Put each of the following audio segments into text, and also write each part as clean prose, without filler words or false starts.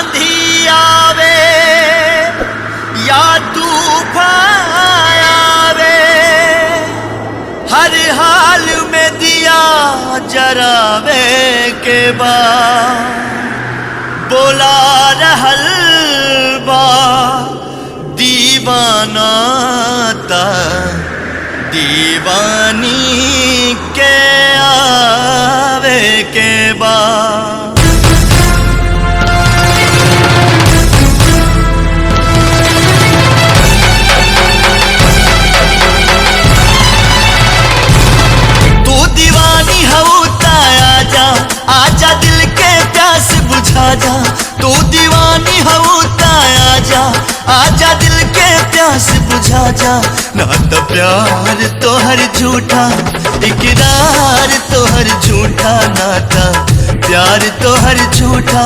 आंधी आवे या तूफान आवे, हर हाल में दिया जरावे के बाद बोला रहल बा दीवाना ता दीवानी के आवे के बाद। तू दीवानी हूँ ता आजा, आजा दिल के प्यास बुझा जा। तू दीवानी हूँ ता आजा, आजा दिल के प्यास बुझा जा। ना तो प्यार तोहर झूठा, इकरार तोहर झूठा, नाता प्यार तोहर झूठा,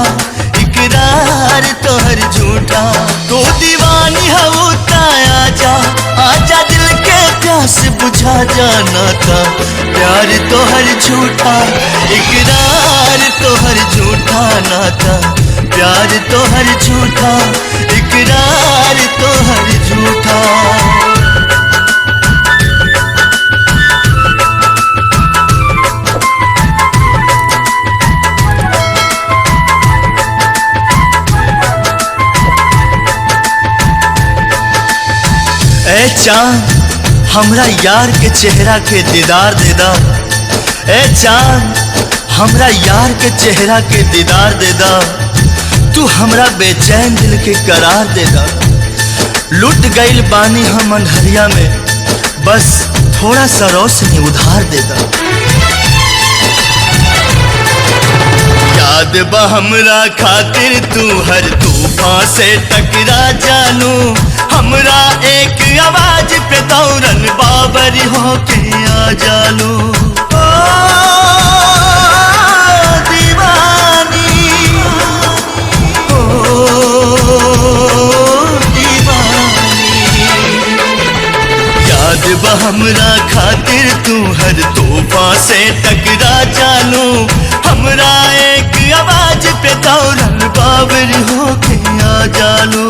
इकरार तोहर झूठा। तू दीवानी हूँ ता आजा, आजा दिल के प्यास बुझा जा। नाता प्यार तोहर झूठा, इकरार तोहर झूठा, नाता प्यार तोहर झूठा, इकरार तोहर झूठा। ए चांद हमरा यार के चेहरा के दीदार दे दा। ए चांद हमरा यार के चेहरा के दीदार दे दा। तू हमरा बेचैन दिल के करार दे दा। लुट गईल बानी हम अंधरिया में, बस थोड़ा सा रोशनी उधार दे दा। याद बा हमरा खातिर तू हर तूफान से टकरा जानू। हमरा एक आवाज पे दौड़न बाबरी होके आ जालू। ओ दीवानी, ओ दीवानी। याद बा हमरा खातिर तू हर तूफान से टकरा जानू। हमरा एक आवाज पे दौड़न बाबरी होके आ जालू।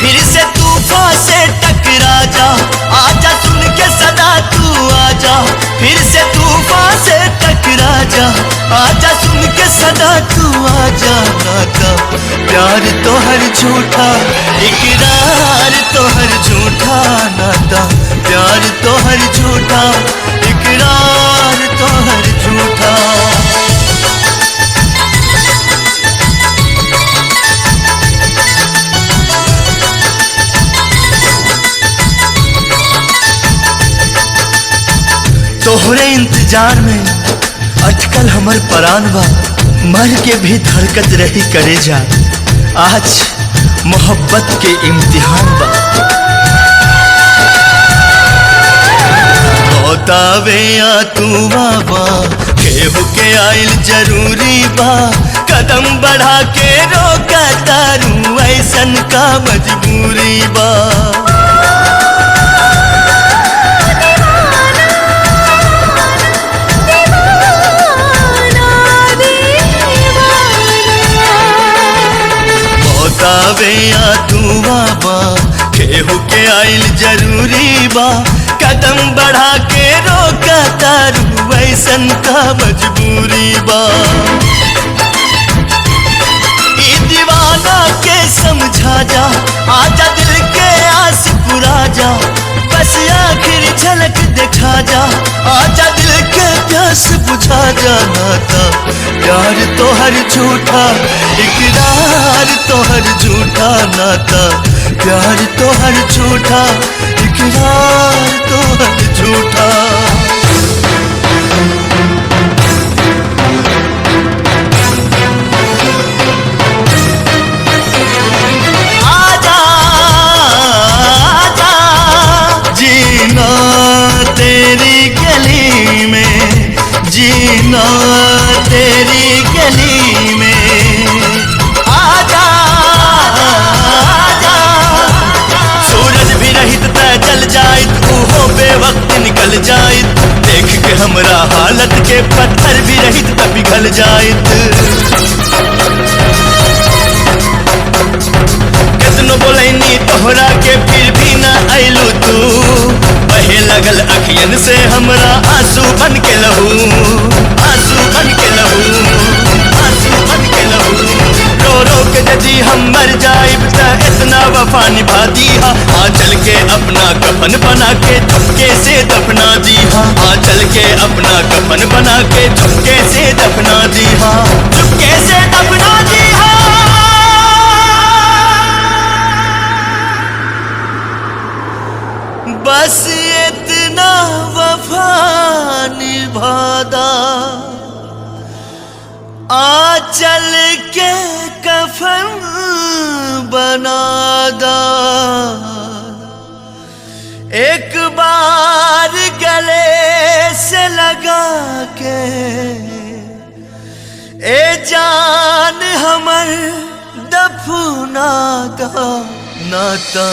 फिर से तूफान से टकरा जा, आजा सुन के सदा तू आजा। फिर से तूफान से टकरा जा, आजा सुन के सदा तू आजा। नाता प्यार तोहर झूठा, इकरार तोहर झूठा, नाता प्यार तोहर झूठा, इकरार तोहर झूठा। तोहरे इंतजार में अटकल हमर परान बा, मर के भी धड़कत रही करे जा। आज मोहब्बत के इम्तिहान बा। बतावे या तू बाबा, केहू के आइल जरूरी बा। कदम बढ़ा के रोका तारू, ऐसन का मजबूरी बा। बतावे या तू बाबा, केहू के आइल जरूरी बा। कदम बढ़ा के रोका तारू, ऐसन का मजबूरी बा। ई दीवाना के समझा जा, आजा दिल के आस पुरा जा। बस आखिर झलक दिखा जा, आजा दिल के प्यास बुझा जा। नाता प्यार तोहर झूठा, इकरार तोहर झूठा, नाता प्यार तोहर झूठा, इकरार तोहर झूठा। आजा आजा जीना तेरी गली में, जीना तेरी गली में। आजा आजा, सूरज भी रहित त जल जाइत, ऊहो बेवक्त निकल जाइत। देख के हमरा हालत के पत्थर भी रहित त पिघल जाइत। बन के लहू, आंसू बन के लहू, आंसू बन के लहू। रो रो के यदि हम मर जाइब त इतना वफा निभा दीहा। आ चल के अपना कफन बना के चुपके से दफना दीहा। आ चल के अपना कफन बना के चुपके से दफना दीहा, चुपके से दफना दीहा। बस इतना वफा निभादा, आ चल के कफन बनादा। एक बार गले से लगा के ए जान हमर दफना दा नाता।